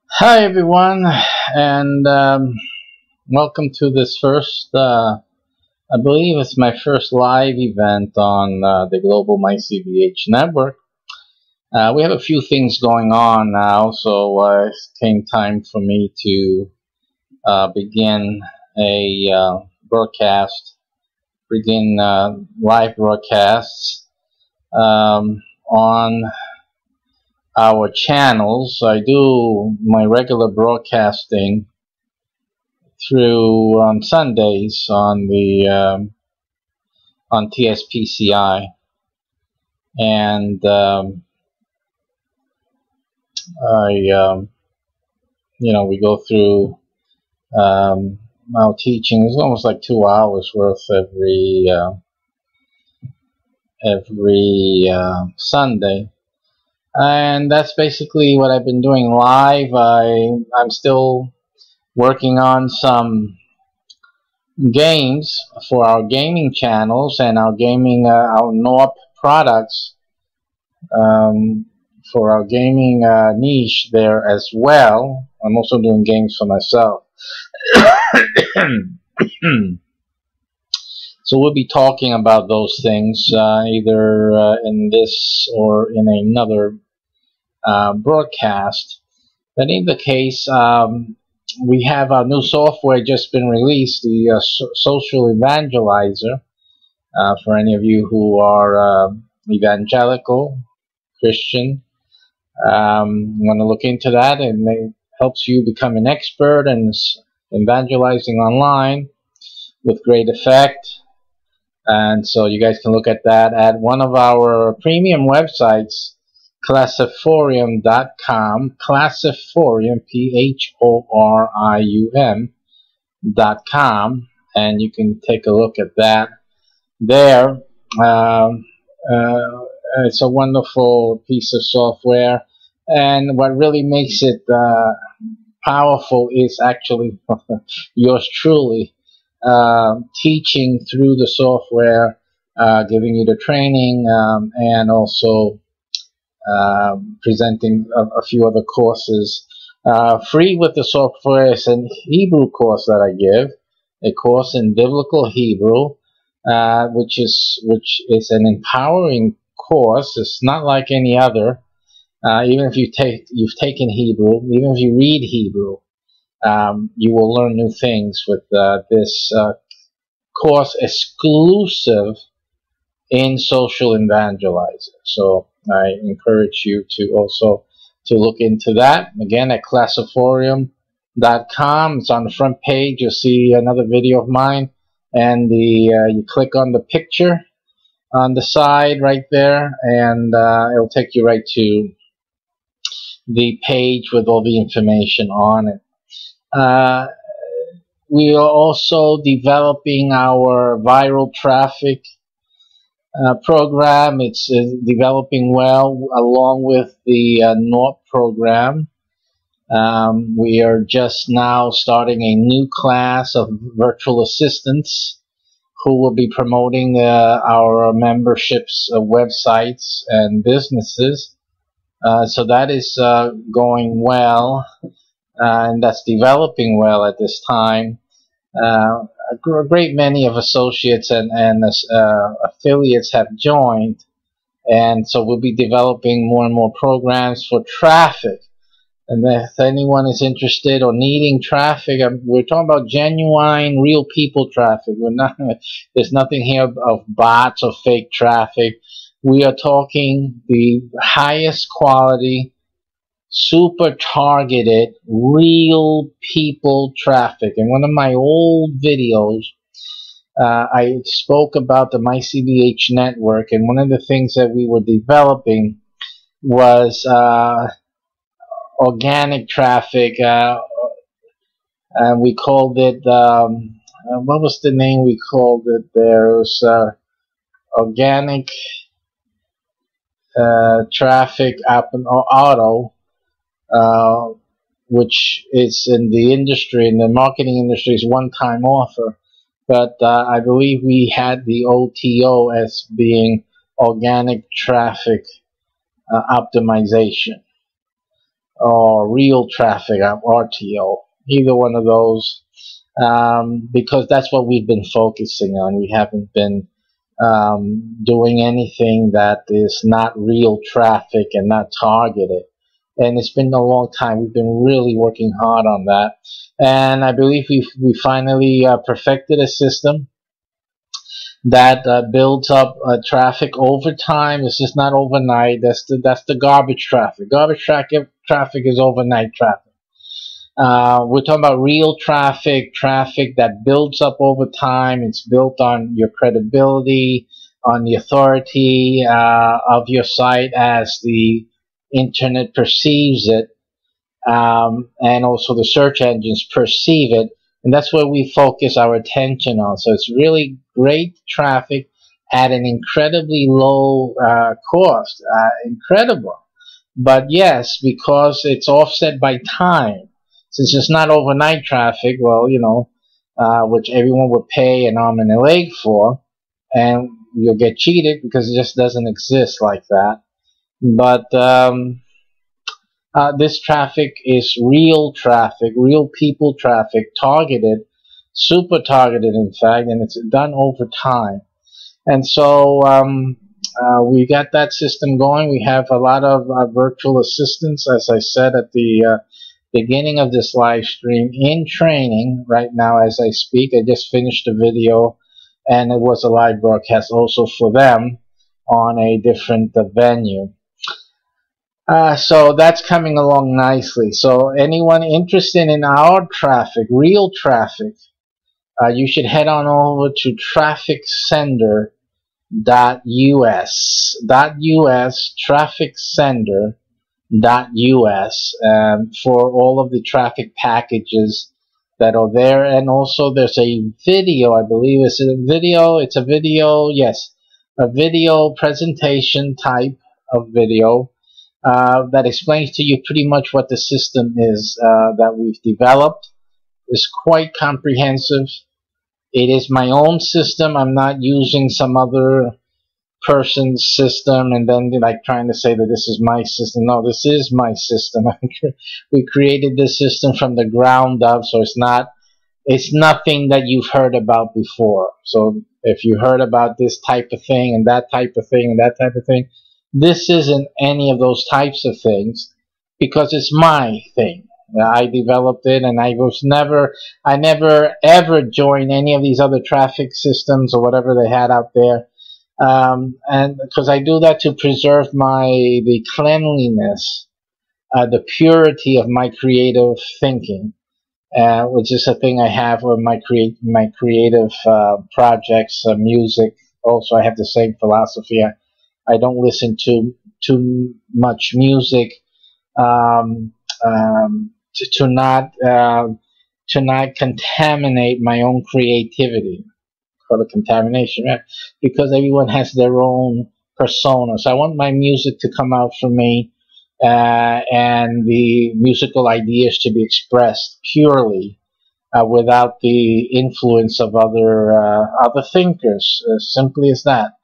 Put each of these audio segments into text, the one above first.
Hi everyone, and welcome to this first, I believe it's my first live event on the global MYCBH network. We have a few things going on now, so it came time for me to begin a live broadcasts on our channels. I do my regular broadcasting through Sundays on the on TSPCI, and we go through our teaching. It's almost like 2 hours worth every Sunday. And that's basically what I've been doing live. I'm still working on some games for our gaming channels and our NORP products for our gaming niche there as well. I'm also doing games for myself. So we'll be talking about those things either in this or in another broadcast. But in the case, we have our new software just been released, the Social Evangelizer. For any of you who are evangelical, Christian, want to look into that. It helps you become an expert in evangelizing online with great effect. And so you guys can look at that at one of our premium websites, PlayPay.com, PlayPay, PHORIUM.com, and you can take a look at that there. It's a wonderful piece of software, and what really makes it powerful is actually yours truly teaching through the software, giving you the training, and also presenting a few other courses. Free with the software is an Hebrew course that I give, a course in biblical Hebrew, which is an empowering course. It's not like any other. Even if you've taken Hebrew, even if you read Hebrew, you will learn new things with this course exclusive in Social Evangelizer. So I encourage you to also look into that. Again, at classiforium.com. It's on the front page. You'll see another video of mine, and you click on the picture on the side right there, and it'll take you right to the page with all the information on it. We are also developing our viral traffic program. It's developing well along with the NORP program. We are just now starting a new class of virtual assistants who will be promoting our memberships, websites, and businesses. So that is going well, and that's developing well at this time. A great many of associates and affiliates have joined, and so we'll be developing more and more programs for traffic. And if anyone is interested or needing traffic, we're talking about genuine, real people traffic. There's nothing here of bots or fake traffic. We are talking the highest quality, super targeted, real people traffic. In one of my old videos, I spoke about the MYCBH network, and one of the things that we were developing was organic traffic, and we called it, what was the name we called it? There's organic traffic app and auto, which is in the industry, in the marketing industry, is one-time offer. But I believe we had the OTO as being organic traffic optimization. or real traffic, RTO, either one of those, because that's what we've been focusing on. We haven't been doing anything that is not real traffic and not targeted. And it's been a long time. We've been really working hard on that. And I believe we finally perfected a system that builds up traffic over time. It's just not overnight. That's the garbage traffic. Garbage traffic is overnight traffic. We're talking about real traffic that builds up over time. It's built on your credibility, on the authority of your site as the internet perceives it, and also the search engines perceive it. And that's where we focus our attention on. So it's really great traffic at an incredibly low cost. Incredible. But yes, because it's offset by time. Since it's not overnight traffic, well, which everyone would pay an arm and a leg for, and you'll get cheated because it just doesn't exist like that. But this traffic is real traffic, real people traffic, targeted, super targeted, in fact, and it's done over time. And so we got that system going. We have a lot of virtual assistants, as I said at the beginning of this live stream, in training right now as I speak. I just finished a video, and it was a live broadcast also for them on a different venue. So that's coming along nicely. So anyone interested in our traffic, real traffic, you should head on over to trafficsender.us, trafficsender.us, for all of the traffic packages that are there. And also there's a video, I believe. Is it a video? It's a video, yes. A video presentation type of video that explains to you pretty much what the system is that we've developed. It's quite comprehensive. It is my own system. I'm not using some other person's system and then like trying to say that this is my system. No, this is my system. We created this system from the ground up, so it's nothing that you've heard about before. So if you heard about this type of thing and that type of thing and that type of thing, this isn't any of those types of things, because it's my thing. I developed it, and I never ever joined any of these other traffic systems or whatever they had out there. And because I do that to preserve the cleanliness, the purity of my creative thinking, which is a thing I have with my creative projects, music. Also, I have the same philosophy. I don't listen to too much music to not contaminate my own creativity. Call it contamination, right? Because everyone has their own persona. So I want my music to come out from me, and the musical ideas to be expressed purely, without the influence of other thinkers. Simply as that.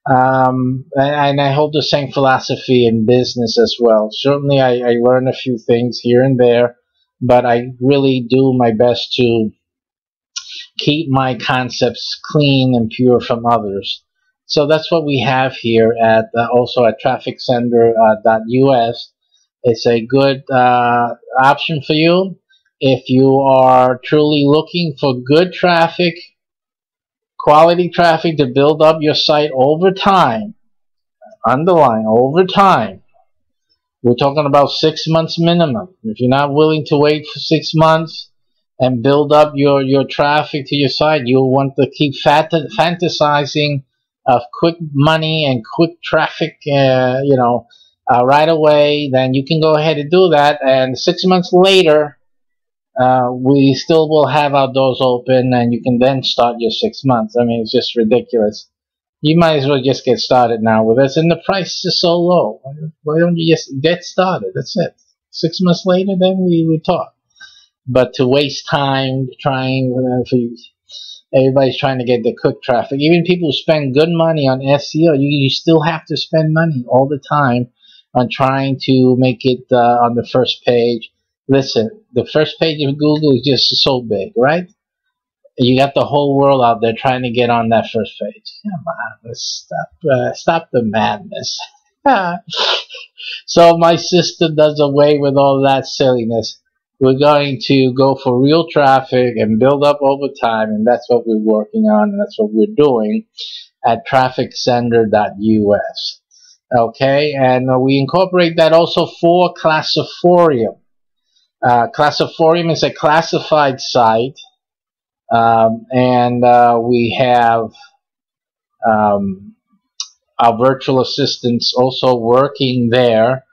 And I hold the same philosophy in business as well. Certainly I learn a few things here and there, but I really do my best to keep my concepts clean and pure from others. So that's what we have here at also at trafficsender.us. It's a good option for you if you are truly looking for good traffic, quality traffic to build up your site over time. Underline, over time. We're talking about 6 months minimum. If you're not willing to wait for 6 months and build up your traffic to your site, you'll want to keep fantasizing of quick money and quick traffic, right away, then you can go ahead and do that. And 6 months later, we still will have our doors open, and you can then start your 6 months. I mean, it's just ridiculous. You might as well just get started now with us, and the price is so low. Why don't you just get started? That's it. 6 months later, then we talk. But to waste time trying, everybody's trying to get the quick traffic. Even people who spend good money on SEO, you still have to spend money all the time on trying to make it on the first page. Listen, the first page of Google is just so big, right? You got the whole world out there trying to get on that first page. Come on, let's stop the madness. So my system does away with all that silliness. We're going to go for real traffic and build up over time, and that's what we're working on, and that's what we're doing at trafficsender.us. Okay, and we incorporate that also for Classiforium. Classiforium is a classified site, and we have our virtual assistants also working there.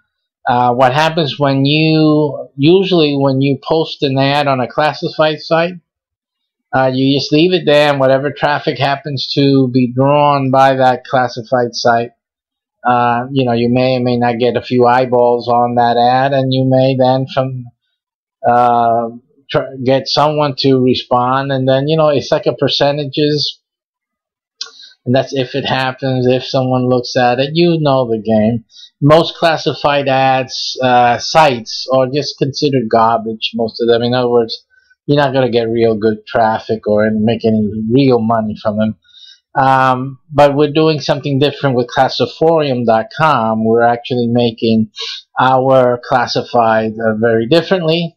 What happens when usually when you post an ad on a classified site, you just leave it there, and whatever traffic happens to be drawn by that classified site, you may or may not get a few eyeballs on that ad, and you may then get someone to respond, and then it's like a percentages, and that's if it happens, if someone looks at it. You know the game. Most classified ads sites are just considered garbage, most of them. In other words, you're not going to get real good traffic or make any real money from them. But we're doing something different with Classiforium.com. We're actually making our classified very differently.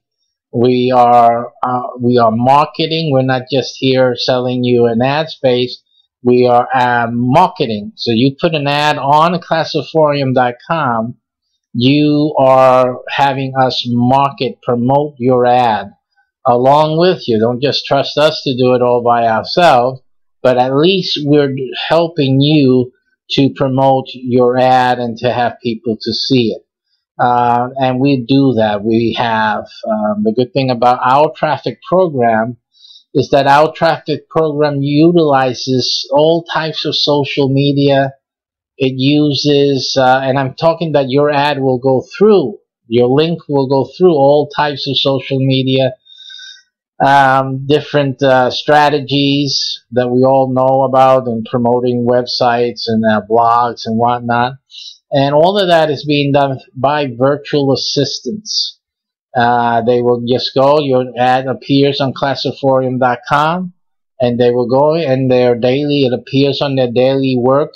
We are marketing. We're not just here selling you an ad space. We are marketing. So you put an ad on Classiforium.com, you are having us promote your ad along with you. Don't just trust us to do it all by ourselves, but at least we're helping you to promote your ad and to have people to see it. And we do that. We have the good thing about our traffic program is that our traffic program utilizes all types of social media. It uses, and I'm talking that your ad will go through, your link will go through all types of social media, different strategies that we all know about in promoting websites and blogs and whatnot. And all of that is being done by virtual assistants. They will just go, your ad appears on Classiforium.com, and they will go, and it appears on their daily work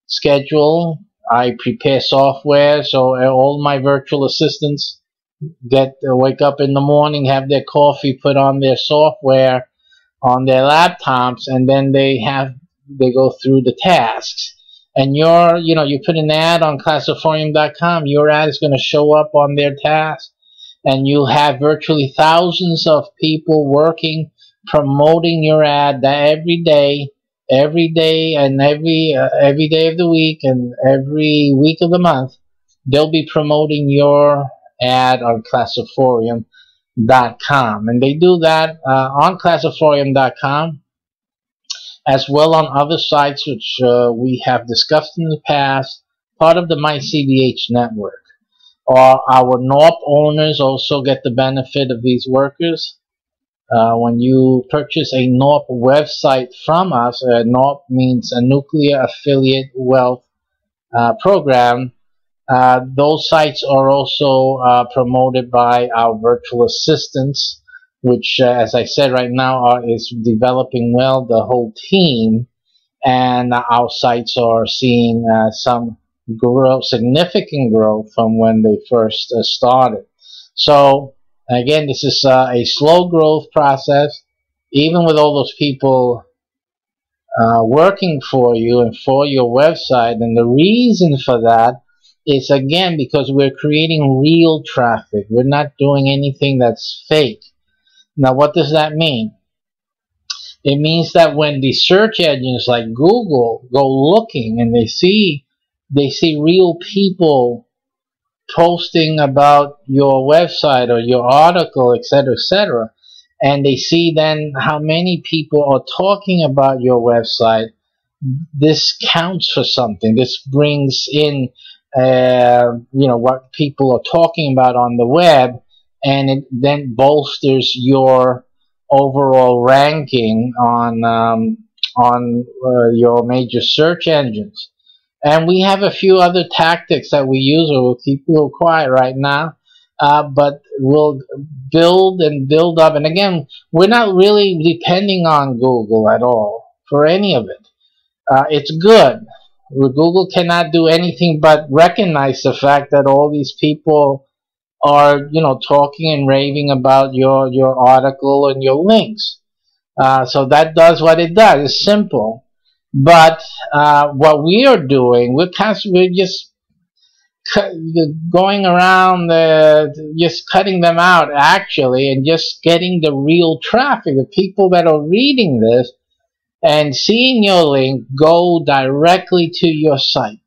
schedule. I prepare software, so all my virtual assistants wake up in the morning, have their coffee, put on their software on their laptops, and then they go through the tasks. And you put an ad on Classiforium.com, your ad is going to show up on their task. And you have virtually thousands of people working, promoting your ad every day, and every day of the week, and every week of the month. They'll be promoting your ad on Classiforium.com. And they do that on Classiforium.com, as well on other sites which we have discussed in the past, part of the MYCBH network. Our NORP owners also get the benefit of these workers. When you purchase a NORP website from us, NORP means a Nuclear Affiliate Wealth Program. Those sites are also promoted by our virtual assistants, which, as I said, right now is developing well, the whole team, and our sites are seeing some significant growth from when they first started. So again, this is a slow growth process, even with all those people working for you and for your website. And the reason for that is, again, because we're creating real traffic. We're not doing anything that's fake. Now, what does that mean? It means that when the search engines like Google go looking and they see real people posting about your website or your article, etc., and they see then how many people are talking about your website, this counts for something. This brings in what people are talking about on the web, and it then bolsters your overall ranking on your major search engines. And we have a few other tactics that we use, or we'll keep a little quiet right now. But we'll build and build up. And again, we're not really depending on Google at all for any of it. It's good. Google cannot do anything but recognize the fact that all these people are, talking and raving about your article and your links. So that does what it does. It's simple. But what we are doing, we're just going around, just cutting them out actually, and just getting the real traffic, the people that are reading this and seeing your link go directly to your site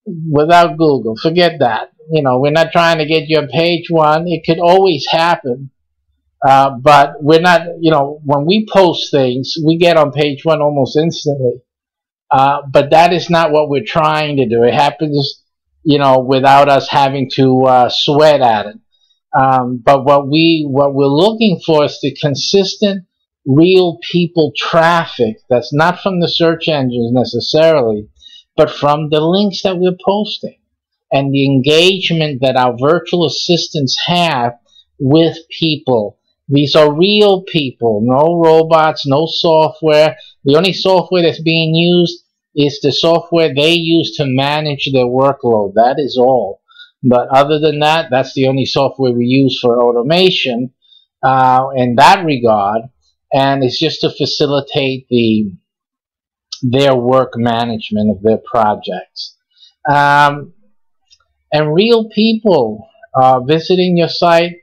without Google. Forget that. We're not trying to get you on page one. It could always happen. But we're not, when we post things, we get on page one almost instantly. But that is not what we're trying to do. It happens, without us having to sweat at it. But what we're looking for is the consistent, real people traffic that's not from the search engines necessarily, but from the links that we're posting and the engagement that our virtual assistants have with people. These are real people, no robots, no software. The only software that's being used is the software they use to manage their workload. That is all. But other than that, that's the only software we use for automation in that regard. And it's just to facilitate their work management of their projects. And real people visiting your site,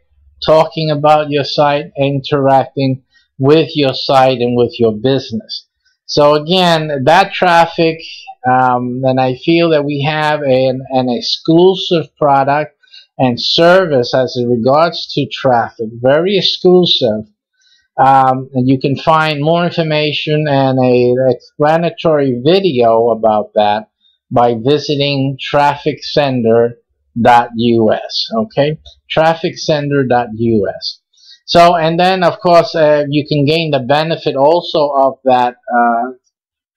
talking about your site, interacting with your site and with your business. So again, that traffic, and I feel that we have an exclusive product and service as it regards to traffic, very exclusive. And you can find more information and an explanatory video about that by visiting trafficsender.us. Okay, trafficsender.us. So, and then of course you can gain the benefit also of that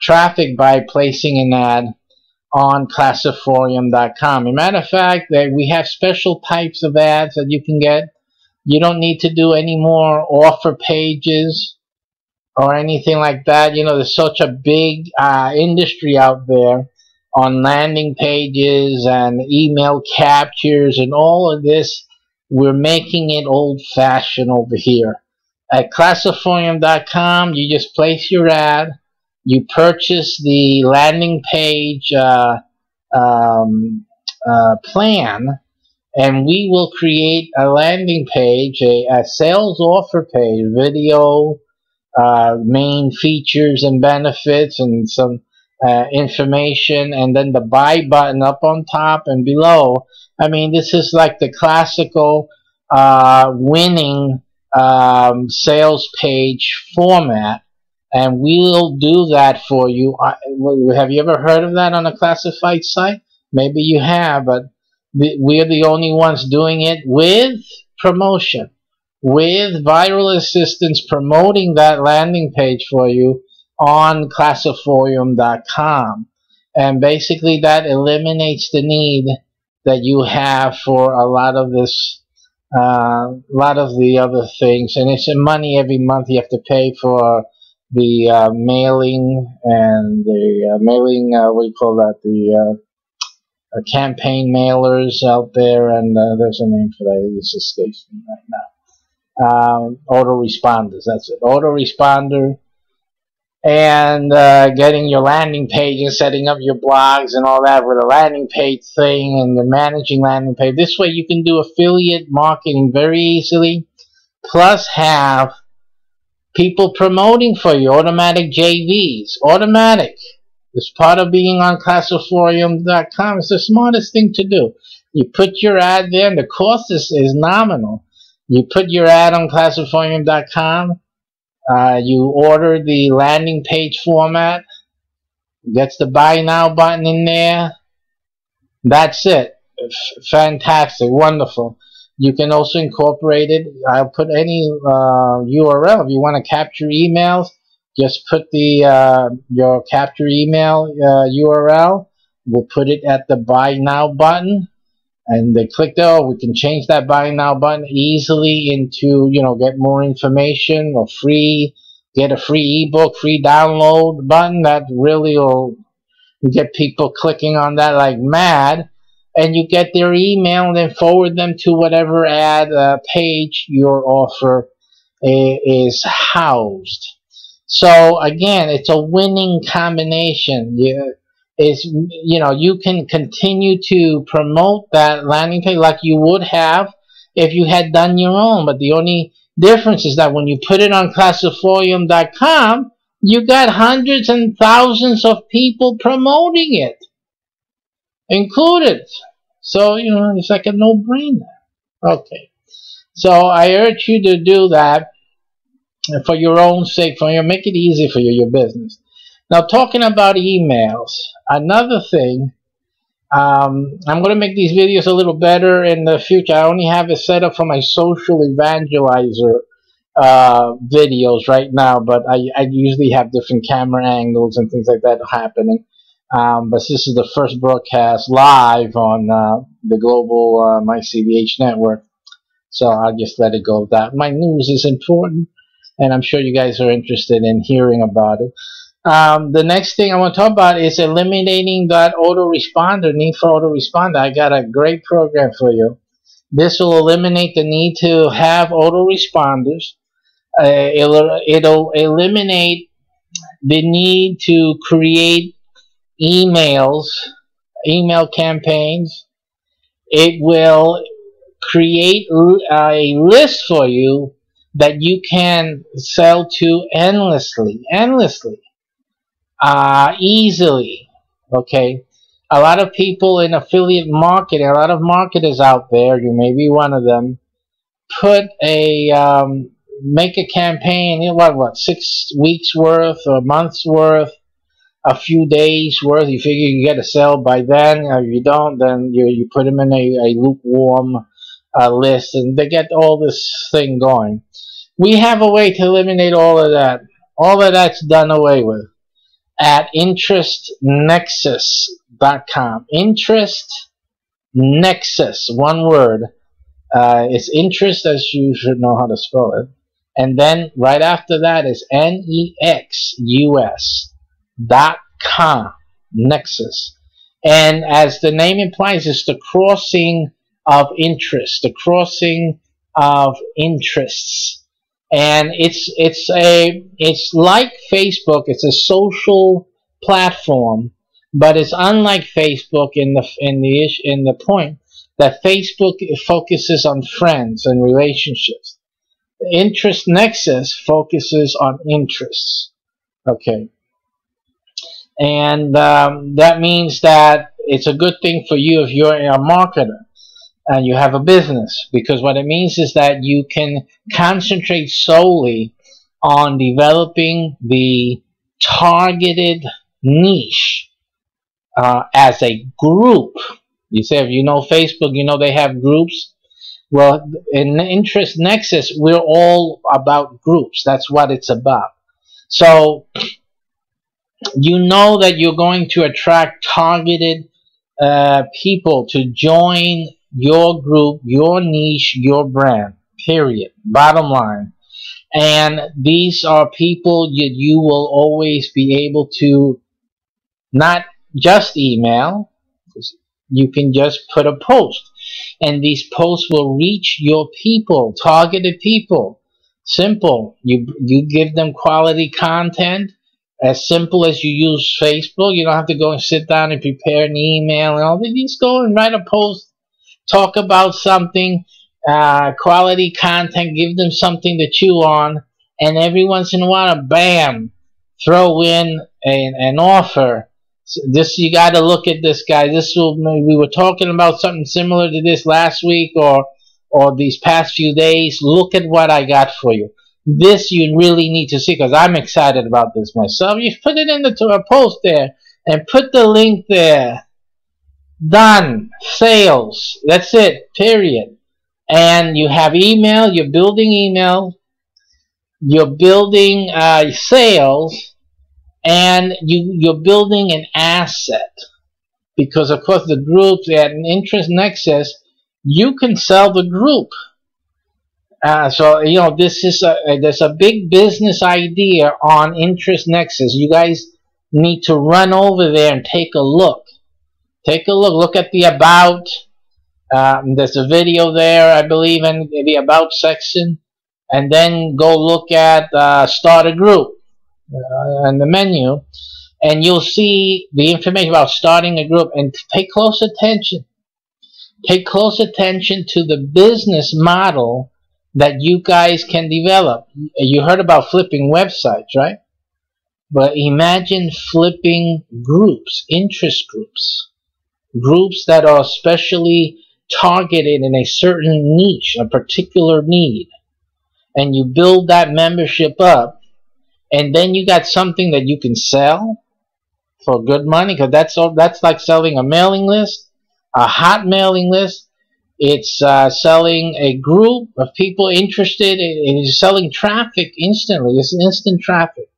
traffic by placing an ad on classiforium.com. As a matter of fact, we have special types of ads that you can get. You don't need to do any more offer pages or anything like that. There's such a big industry out there on landing pages and email captures and all of this. We're making it old-fashioned over here. At classiforium.com, you just place your ad, you purchase the landing page plan, and we will create a landing page, a sales offer page, video, main features and benefits, and some information, and then the buy button up on top and below. I mean, this is like the classical winning sales page format, and we'll do that for you. Have you ever heard of that on a classified site? Maybe you have, but we're the only ones doing it with promotion, with viral assistance promoting that landing page for you on classiforium.com. And basically that eliminates the need that you have for a lot of this, lot of the other things. And it's money every month you have to pay for the mailing and the mailing, what do you call that, the campaign mailers out there, and there's a name for that, it just escapes me right now. Autoresponders, that's it, autoresponder, and getting your landing page and setting up your blogs and all that with a landing page thing and the managing landing page. This way you can do affiliate marketing very easily, plus have people promoting for you, automatic JVs, automatic. It's part of being on classiforium.com. It's the smartest thing to do. You put your ad there, and the cost is nominal. You put your ad on classiforium.com. You order the landing page format. Gets the buy now button in there. That's it. Fantastic. Wonderful. You can also incorporate it. I'll put any URL. If you want to capture emails, just put the your capture email URL, will put it at the Buy Now button, and they click there. Oh, we can change that Buy Now button easily into, you know, get more information or free, get a free ebook, free download button. That really will get people clicking on that like mad, and you get their email and then forward them to whatever ad page your offer is housed. So again, it's a winning combination. You can continue to promote that landing page like you would have if you had done your own. But the only difference is that when you put it on classiforium.com, you got hundreds and thousands of people promoting it included. So, you know, it's like a no-brainer. Okay. So I urge you to do that for your own sake, make it easy for your business. Now, talking about emails, another thing, I'm going to make these videos a little better in the future. I only have it set up for my social evangelizer videos right now, but I usually have different camera angles and things like that happening. But this is the first broadcast live on the global MYCBH network, so I'll just let it go with that. My news is important, and I'm sure you guys are interested in hearing about it. The next thing I want to talk about is eliminating that autoresponder, need for autoresponder. I got a great program for you. This will eliminate the need to have autoresponders. It'll eliminate the need to create email campaigns. It will create a list for you that you can sell to endlessly, easily. Okay, a lot of people in affiliate marketing, a lot of marketers out there, you may be one of them, put a make a campaign, you know, what 6 weeks worth or a month's worth, a few days worth. You figure you get a sell by then, or you don't, then you put them in a lukewarm list, and they get all this thing going. We have a way to eliminate all of that. All of that's done away with at interestnexus.com. Interest Nexus, one word. It's interest, as you should know how to spell it. And then right after that is NEXUS.com. Nexus. And as the name implies, it's the crossing of interest, the crossing of interests. And it's like Facebook. It's a social platform, but it's unlike Facebook in the point that Facebook focuses on friends and relationships. Interest Nexus focuses on interests. Okay, and that means that it's a good thing for you if you're a marketer and you have a business, because what it means is that you can concentrate solely on developing the targeted niche as a group. You say, if you know Facebook, you know they have groups. Well, in Interest Nexus, we're all about groups. That's what it's about. So you know that you're going to attract targeted people to join your group, your niche, your brand, period. Bottom line. And these are people you will always be able to not just email. You can just put a post, and these posts will reach your people, targeted people. Simple. You give them quality content, as simple as you use Facebook. You don't have to go and sit down and prepare an email and all that. You just go and write a post, talk about something, quality content, give them something to chew on, and every once in a while, bam, throw in an offer. This, you got to look at this, guy. We were talking about something similar to this last week or these past few days. Look at what I got for you. This you really need to see, because I'm excited about this myself. You put it into a post there and put the link there. Done. Sales. That's it. Period. And you have email. You're building email. You're building sales. And you're building an asset, because of course the groups at an interest nexus, you can sell the group. So you know, this is there's a big business idea on interest nexus. You guys need to run over there and take a look. Take a look. Look at the about. There's a video there, I believe, in the about section, and then go look at start a group in the menu, and you'll see the information about starting a group. And pay close attention. Pay close attention to the business model that you guys can develop. You heard about flipping websites, right? But imagine flipping groups, interest groups, groups that are specially targeted in a certain niche, a particular need, and you build that membership up, and then you got something that you can sell for good money, because that's like selling a mailing list, a hot mailing list. It's selling a group of people interested in selling traffic instantly. It's instant traffic.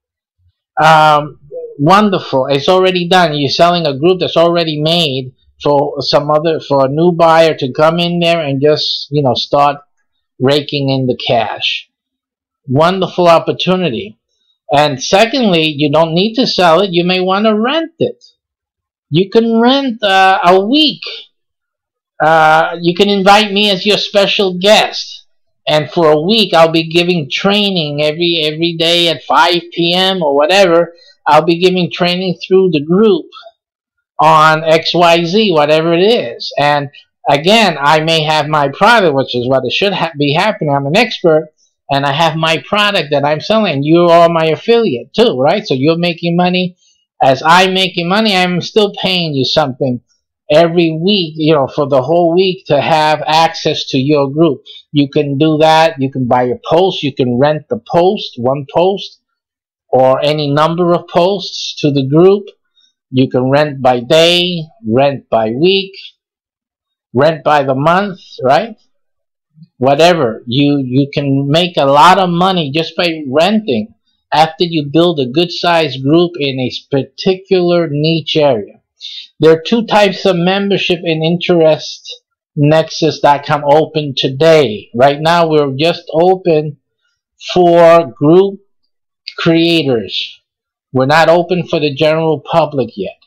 Wonderful. It's already done. You're selling a group that's already made for a new buyer to come in there and just, you know, start raking in the cash. Wonderful opportunity. And secondly, you don't need to sell it. You may want to rent it. You can rent a week. You can invite me as your special guest, and for a week I'll be giving training every day at 5 p.m. or whatever. I'll be giving training through the group on XYZ, whatever it is. And again, I may have my product, which is what it should be happening. I'm an expert, and I have my product that I'm selling. You are my affiliate too, right? So you're making money. As I'm making money, I'm still paying you something every week, you know, for the whole week to have access to your group. You can do that. You can buy a post. You can rent the post, one post, or any number of posts to the group. You can rent by day, rent by week, rent by the month, right? Whatever. You can make a lot of money just by renting after you build a good sized group in a particular niche area. There are two types of membership in InterestNexus.com open today. Right now we're just open for group creators. We're not open for the general public yet.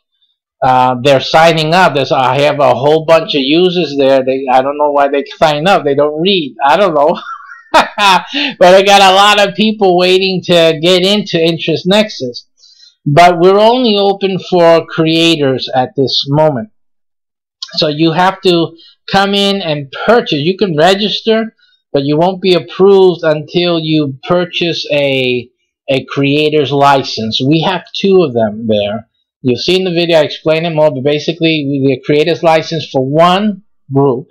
They're signing up. I have a whole bunch of users there. I don't know why they sign up. They don't read. I don't know. But I got a lot of people waiting to get into Interest Nexus. But we're only open for creators at this moment. So you have to come in and purchase. You can register, but you won't be approved until you purchase a creator's license. We have two of them there. You'll see in the video, I explain it more, but basically the creator's license for one group,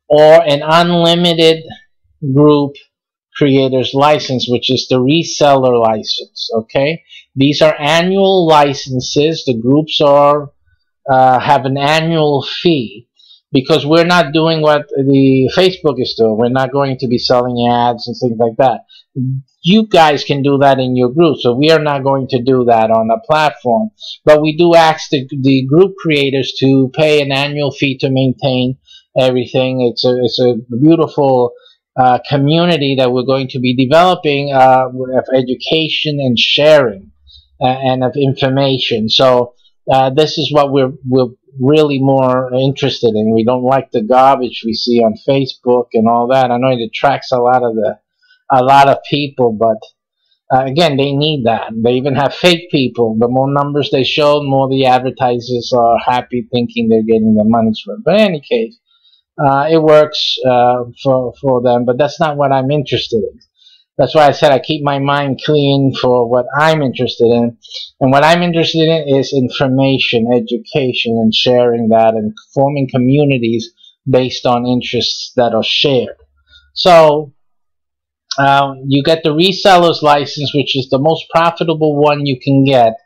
or an unlimited group creator's license, which is the reseller license. Okay, these are annual licenses. The groups are have an annual fee, because we're not doing what the Facebook is doing. We're not going to be selling ads and things like that. You guys can do that in your group, so we are not going to do that on the platform. But we do ask the group creators to pay an annual fee to maintain everything. It's a beautiful community that we're going to be developing of education and sharing and of information. So this is what we're really more interested in. We don't like the garbage we see on Facebook and all that. I know it attracts a lot of people, but again, they need that. They even have fake people. The more numbers they show, the more the advertisers are happy, thinking they're getting their money's worth. But in any case, it works for them, but that's not what I'm interested in. That's why I said I keep my mind clean for what I'm interested in. And what I'm interested in is information, education, and sharing that, and forming communities based on interests that are shared. So you get the reseller's license, which is the most profitable one you can get,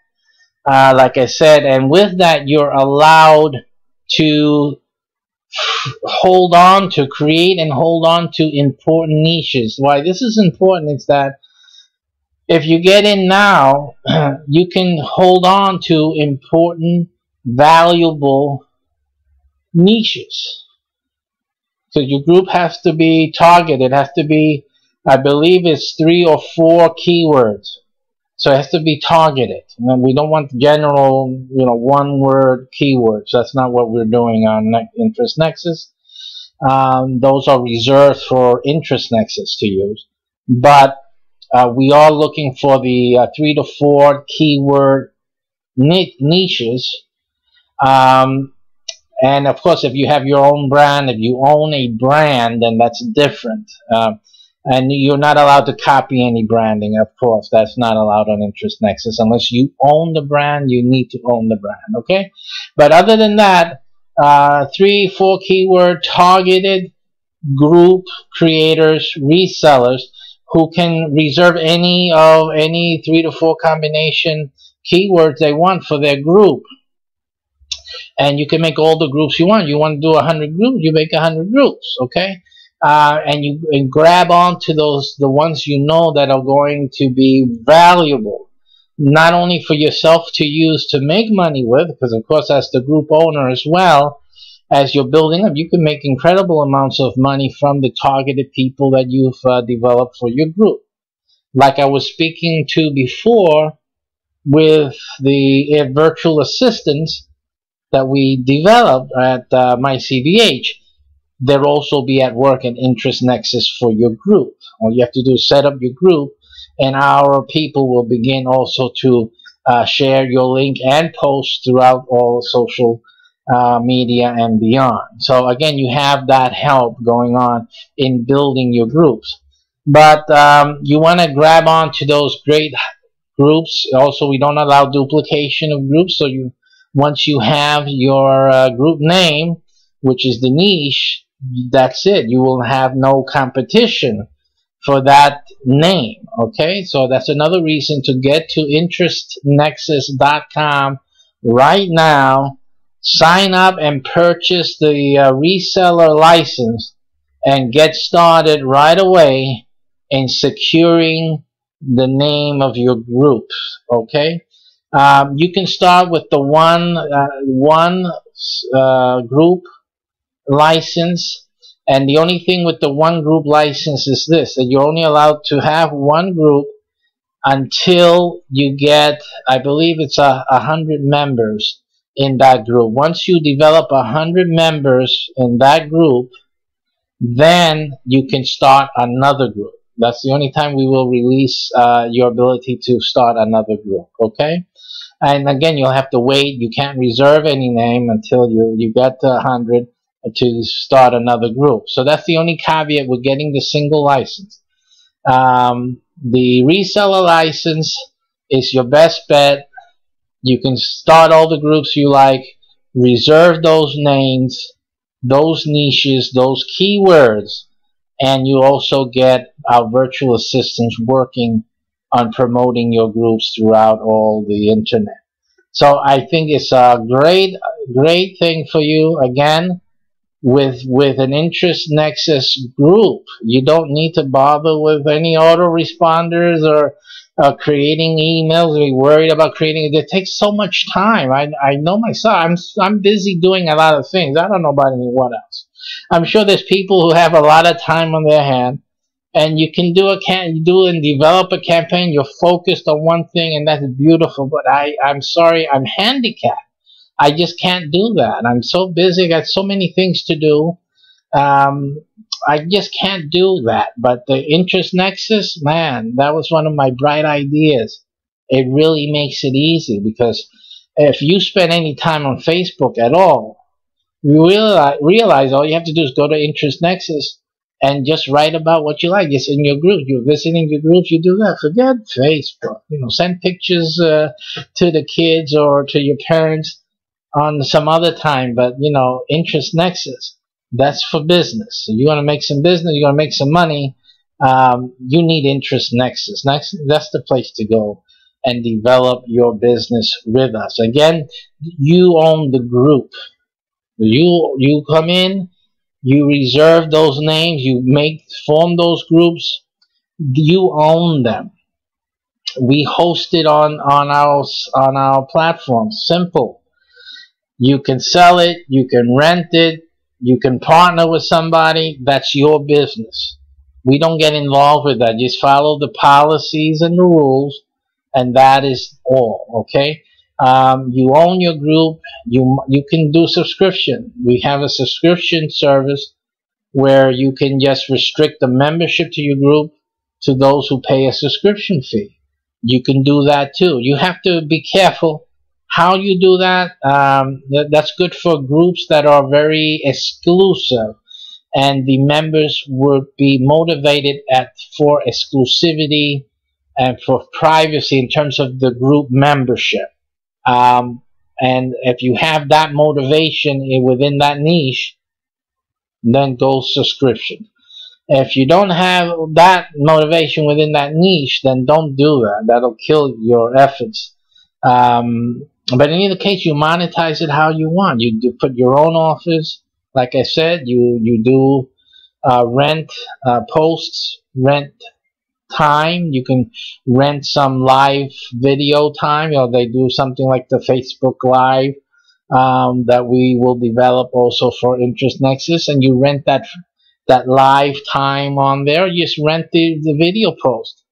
like I said, and with that you're allowed to hold on to, create and hold on to important niches. Why this is important is that if you get in now, you can hold on to important valuable niches. So your group has to be targeted. It has to be, I believe it's 3 or 4 keywords. So it has to be targeted. And we don't want general, one-word keywords. That's not what we're doing on Interest Nexus. Those are reserved for Interest Nexus to use. But we are looking for the 3 to 4 keyword niches. And of course, if you have your own brand, if you own a brand, then that's different. And you're not allowed to copy any branding, of course. That's not allowed on Interest Nexus. Unless you own the brand, you need to own the brand, okay? But other than that, 3, 4 keyword targeted group creators, resellers, who can reserve any 3 to 4 combination keywords they want for their group. And you can make all the groups you want. You want to do 100 groups, you make 100 groups, okay? And you grab onto those, the ones you know that are going to be valuable, not only for yourself to use to make money with, because of course as the group owner as well, as you're building up, you can make incredible amounts of money from the targeted people that you've developed for your group. Like I was speaking to before with the virtual assistants that we developed at MyCBH, they'll also be at work in Interest Nexus for your group. All you have to do is set up your group, and our people will begin also to share your link and post throughout all social media and beyond. So again, you have that help going on in building your groups. But you want to grab onto those great groups. Also, we don't allow duplication of groups, so once you have your group name, which is the niche, that's it. You will have no competition for that name, okay? So that's another reason to get to interestnexus.com right now, sign up and purchase the reseller license, and get started right away in securing the name of your groups, okay? You can start with the one group license, and the only thing with the one group license is this, that you're only allowed to have one group until you get, I believe it's 100 members in that group. Once you develop 100 members in that group, then you can start another group. That's the only time we will release your ability to start another group, okay? And again, you'll have to wait. You can't reserve any name until you get to 100 to start another group. So that's the only caveat with getting the single license. The reseller license is your best bet. You can start all the groups you like, reserve those names, those niches, those keywords, and you also get our virtual assistants working on promoting your groups throughout all the internet. So I think it's a great thing for you. Again, with an Interest Nexus group, you don't need to bother with any autoresponders or creating emails. Be worried about creating it. It takes so much time. I know myself. I'm busy doing a lot of things. I don't know about anyone else. I'm sure there's people who have a lot of time on their hand, and you can do and develop a campaign. You're focused on one thing, and that's beautiful. But I'm sorry, I'm handicapped. I just can't do that. I'm so busy. I got so many things to do. I just can't do that. But the Interest Nexus, man, that was one of my bright ideas. It really makes it easy, because if you spend any time on Facebook at all, you realize all you have to do is go to Interest Nexus and just write about what you like. It's in your group. You're visiting your groups. You do that. Forget Facebook. Send pictures to the kids or to your parents on some other time. But Interest Nexus, that's for business. So you want to make some business. You want to make some money. You need Interest Nexus. That's the place to go and develop your business with us. Again, you own the group. You come in. You reserve those names. You form those groups. You own them. We host it on our platform. Simple. You can sell it, you can rent it, you can partner with somebody. That's your business. We don't get involved with that. Just follow the policies and the rules, and that is all. Okay. You own your group. You can do subscription. We have a subscription service where you can just restrict the membership to your group to those who pay a subscription fee. You can do that too. You have to be careful how you do that. That's good for groups that are very exclusive, and the members would be motivated for exclusivity and for privacy in terms of the group membership. And if you have that motivation within that niche, then go subscription. If you don't have that motivation within that niche, then don't do that. That'll kill your efforts. But in either case, you monetize it how you want. You do put your own offers. Like I said, you do rent posts, rent time. You can rent some live video time. They do something like the Facebook Live that we will develop also for Interest Nexus, and you rent that live time on there. You just rent the video post.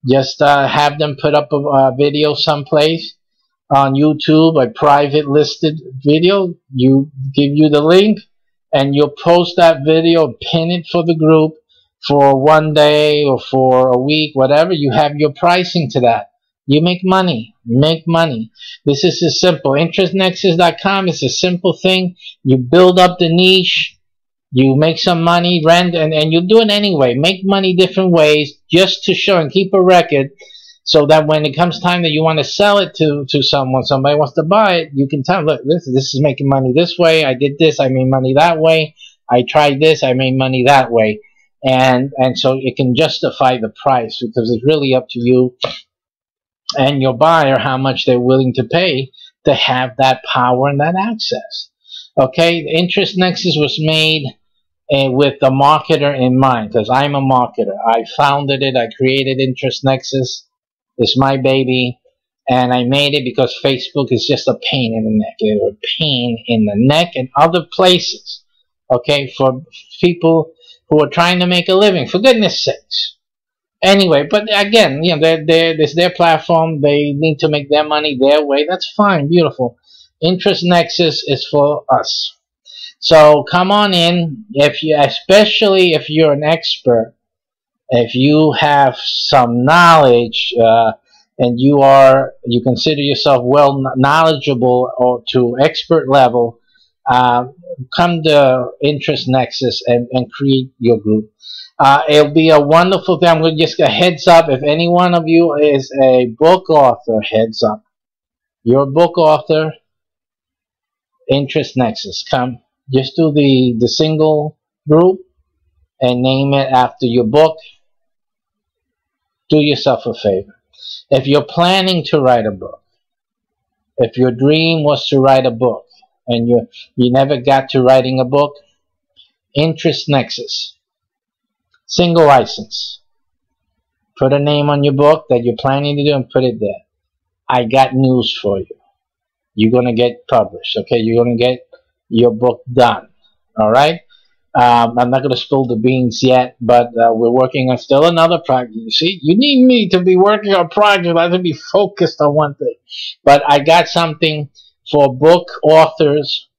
Just have them put up a video someplace on YouTube, a private listed video. You give you the link, and you'll post that video, pin it for the group for 1 day or for a week, whatever. You have your pricing to that. You make money. Make money. This is as simple. InterestNexus.com is a simple thing. You build up the niche. You make some money, rent, and you do it anyway. Make money different ways just to show and keep a record, so that when it comes time that you want to sell it to someone, somebody wants to buy it, you can tell them, look, this is making money this way. I did this. I made money that way. I tried this. I made money that way. And so it can justify the price, because it's really up to you and your buyer how much they're willing to pay to have that power and that access. Okay, Interest Nexus was made with the marketer in mind, because I'm a marketer. I founded it. I created Interest Nexus. It's my baby, and I made it because Facebook is just a pain in the neck. It's a pain in the neck and other places. Okay, for people who are trying to make a living, for goodness sakes. Anyway, but again, it's their platform. They need to make their money their way. That's fine, beautiful. Interest Nexus is for us. So come on in, especially if you're an expert, if you have some knowledge, and you consider yourself well knowledgeable or to expert level, come to Interest Nexus and create your group. It'll be a wonderful thing. I'm going to just a heads up. If any one of you is a book author, heads up. You're a book author, Interest Nexus. Come. Just do the single group and name it after your book. Do yourself a favor. If you're planning to write a book, if your dream was to write a book and you never got to writing a book, Interest Nexus. Single license. Put a name on your book that you're planning to do and put it there. I got news for you. You're going to get published. Okay, you're going to get your book done. All right. I'm not going to spill the beans yet, but we're working on still another project. You see, you need me to be working on projects. I have to be focused on one thing. But I got something for book authors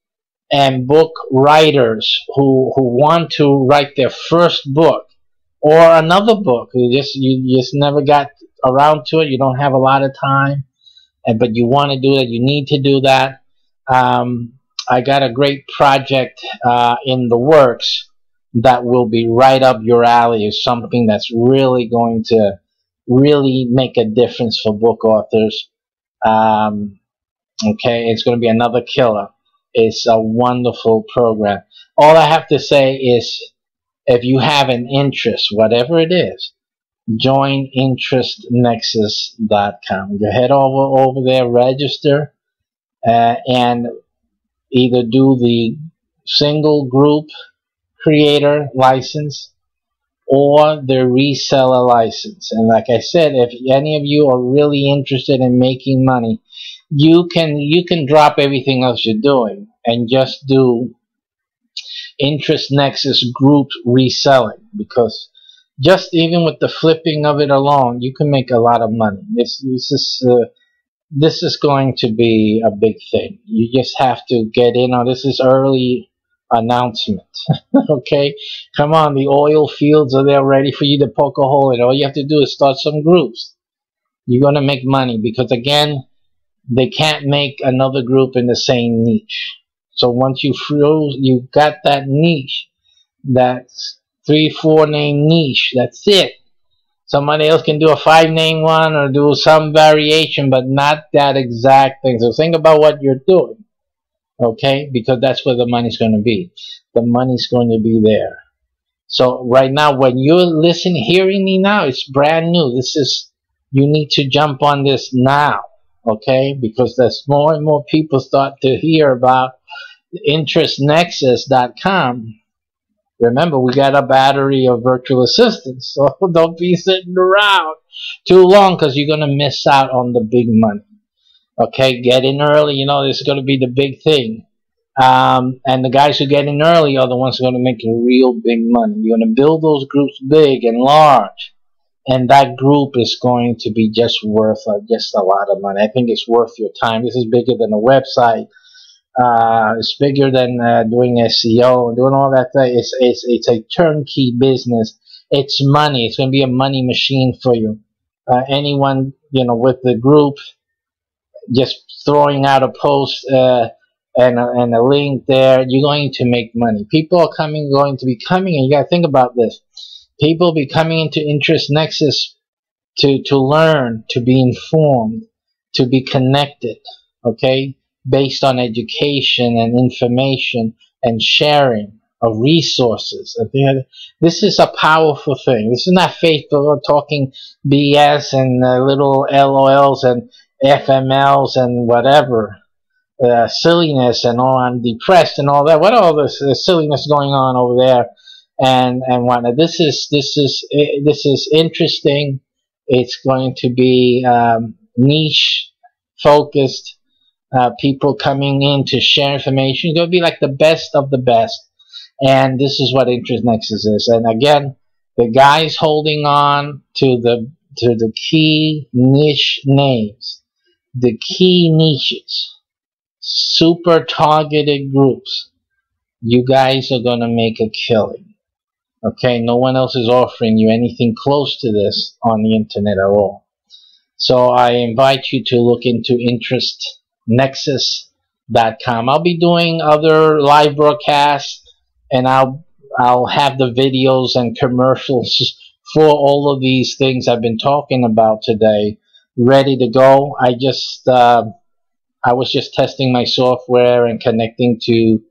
and book writers who want to write their first book or another book. You just never got around to it. You don't have a lot of time, but you want to do that. You need to do that. I got a great project in the works that will be right up your alley. Is something that's really going to really make a difference for book authors. Okay, it's going to be another killer. It's a wonderful program. All I have to say is, if you have an interest, whatever it is, join InterestNexus.com. Go head over there, register, and either do the single group creator license or the reseller license. And like I said, if any of you are really interested in making money, you can drop everything else you're doing and just do interest nexus group reselling, because just even with the flipping of it alone, you can make a lot of money. This is going to be a big thing. You just have to get in on this. Is early announcement. Okay, come on, the oil fields are there ready for you to poke a hole in. All you have to do is start some groups. You're going to make money, because again, they can't make another group in the same niche. So once you got that niche, that 3-4 name niche, that's it. Somebody else can do a 5 name one or do some variation, but not that exact thing. So think about what you're doing, okay? Because that's where the money's going to be. The money's going to be there. So right now, when you're hearing me now, it's brand new. You need to jump on this now, okay? Because there's more and more people start to hear about interestnexus.com. Remember, we got a battery of virtual assistants, so don't be sitting around too long, because you're going to miss out on the big money. Okay, get in early. You know, this is going to be the big thing. And the guys who get in early are the ones who are going to make real big money. You're going to build those groups big and large, and that group is going to be just worth just a lot of money. I think it's worth your time. This is bigger than a website. It's bigger than doing SEO and doing all that. It's a turnkey business. It's money. It's going to be a money machine for you. Anyone, with the group, just throwing out a post and a link there, you're going to make money. People are going to be coming, and you got to think about this. People will be coming into Interest Nexus to learn, to be informed, to be connected. Okay. Based on education and information and sharing of resources. This is a powerful thing. This is not faithful talking BS and little LOLs and FMLs and whatever. Silliness and all. I'm depressed and all that. What all this silliness going on over there and whatnot. This is interesting. It's going to be niche focused. People coming in to share information. It's going to be like the best of the best. And this is what Interest Nexus is. And again, the guys holding on to the key niche names, the key niches, super targeted groups, you guys are going to make a killing. Okay, no one else is offering you anything close to this on the internet at all. So I invite you to look into interestnexus.com. I'll be doing other live broadcasts, and I'll have the videos and commercials for all of these things I've been talking about today ready to go. I was just testing my software and connecting to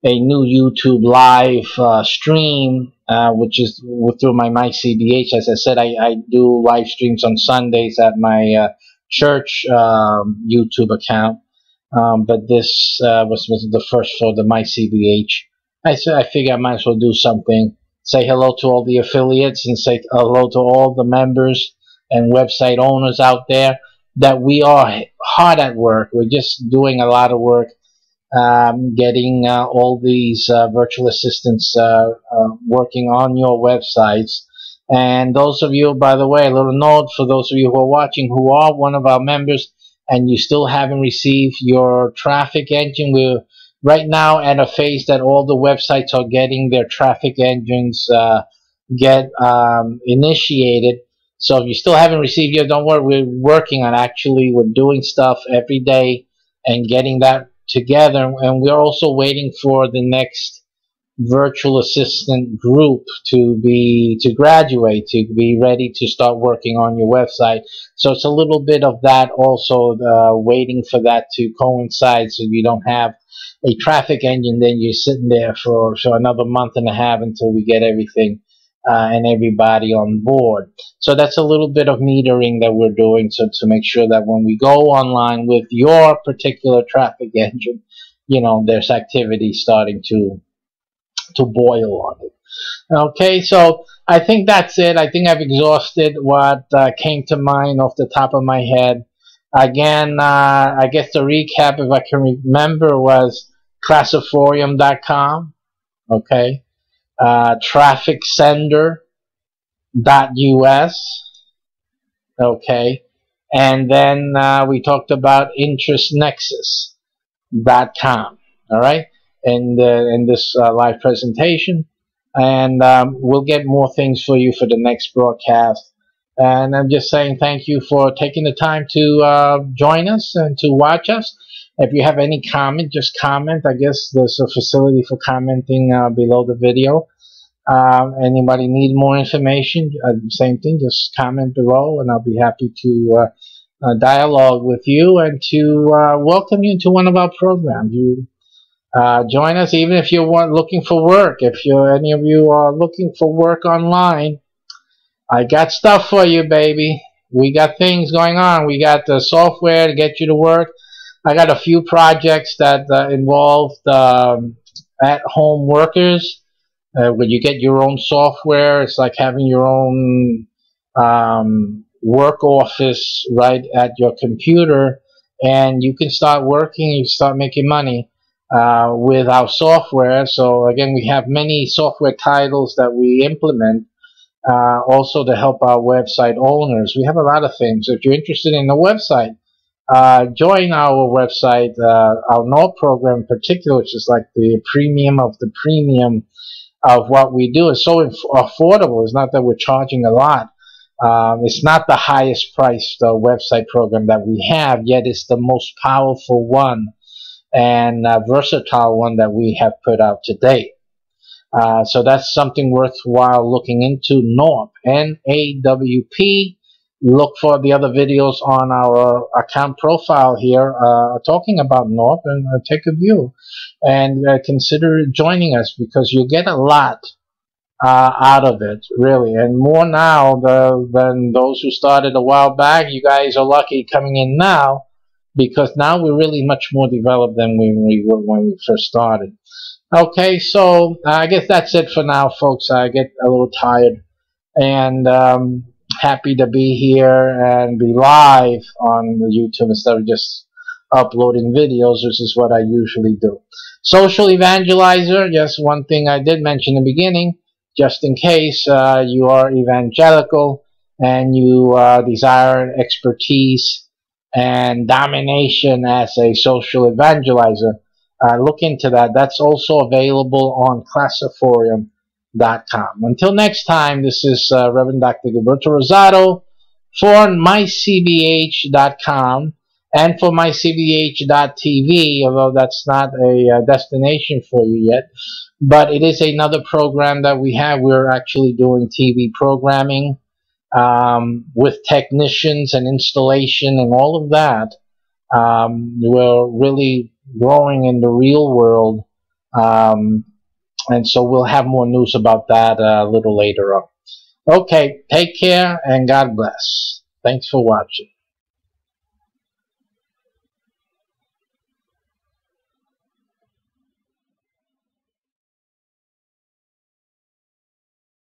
a new YouTube live stream, which is through my MYCBH. As I said, I do live streams on Sundays at my church YouTube account, but this was the first for the MYCBH. I figure I might as well do something. Say hello to all the affiliates and say hello to all the members and website owners out there, that we are hard at work. We're just doing a lot of work, getting all these virtual assistants working on your websites. And those of you, by the way, a little note for those of you who are watching who are one of our members and you still haven't received your traffic engine, we're right now at a phase that all the websites are getting their traffic engines initiated. So if you still haven't received it, don't worry. We're working on we're doing stuff every day and getting that together. And we're also waiting for the next virtual assistant group to graduate, to be ready to start working on your website. So it's a little bit of that also, waiting for that to coincide, so you don't have a traffic engine, then you're sitting there for another month and a half until we get everything and everybody on board. So that's a little bit of metering that we're doing, so to make sure that when we go online with your particular traffic engine, there's activity starting to boil on it. Okay, so I think that's it. I think I've exhausted what came to mind off the top of my head. Again, I guess the recap, if I can remember, was classiforium.com, okay, trafficsender.us, okay, and then we talked about interestnexus.com, all right, in this live presentation, and we'll get more things for you for the next broadcast. And I'm just saying thank you for taking the time to join us and to watch us. If you have any comment, just comment. I guess there's a facility for commenting below the video. Anybody need more information? Same thing, just comment below, and I'll be happy to dialogue with you and to welcome you to one of our programs. You join us, even if you're looking for work. If any of you are looking for work online, I got stuff for you, baby. We got things going on. We got the software to get you to work. I got a few projects that involved at-home workers. When you get your own software, it's like having your own work office right at your computer, and you can start working, you start making money with our software. So again, we have many software titles that we implement also to help our website owners. We have a lot of things. If you're interested in the website, join our website, our NOR program in particular, which is like the premium of the premium of what we do. Is so affordable. It's not that we're charging a lot. It's not the highest priced website program that we have, yet it's the most powerful one and versatile one that we have put out to date. So that's something worthwhile looking into. NAWP, N-A-W-P. Look for the other videos on our account profile here talking about NAWP, and take a view and consider joining us, because you'll get a lot out of it, really, and more now than those who started a while back. You guys are lucky coming in now, because now we're really much more developed than we were when we first started. Okay, so I guess that's it for now, folks. I get a little tired, and happy to be here and be live on YouTube instead of just uploading videos, which is what I usually do. Social evangelizer, just one thing I did mention in the beginning, just in case you are evangelical and you desire expertise and domination as a social evangelizer. Look into that. That's also available on classiforium.com. Until next time, this is Reverend Dr. Gilberto Rosado for MyCBH.com and for MyCBH.tv, although that's not a destination for you yet. But it is another program that we have. We're actually doing TV programming with technicians and installation and all of that. We're really growing in the real world, and so we'll have more news about that a little later on. Okay, take care and God bless. Thanks for watching.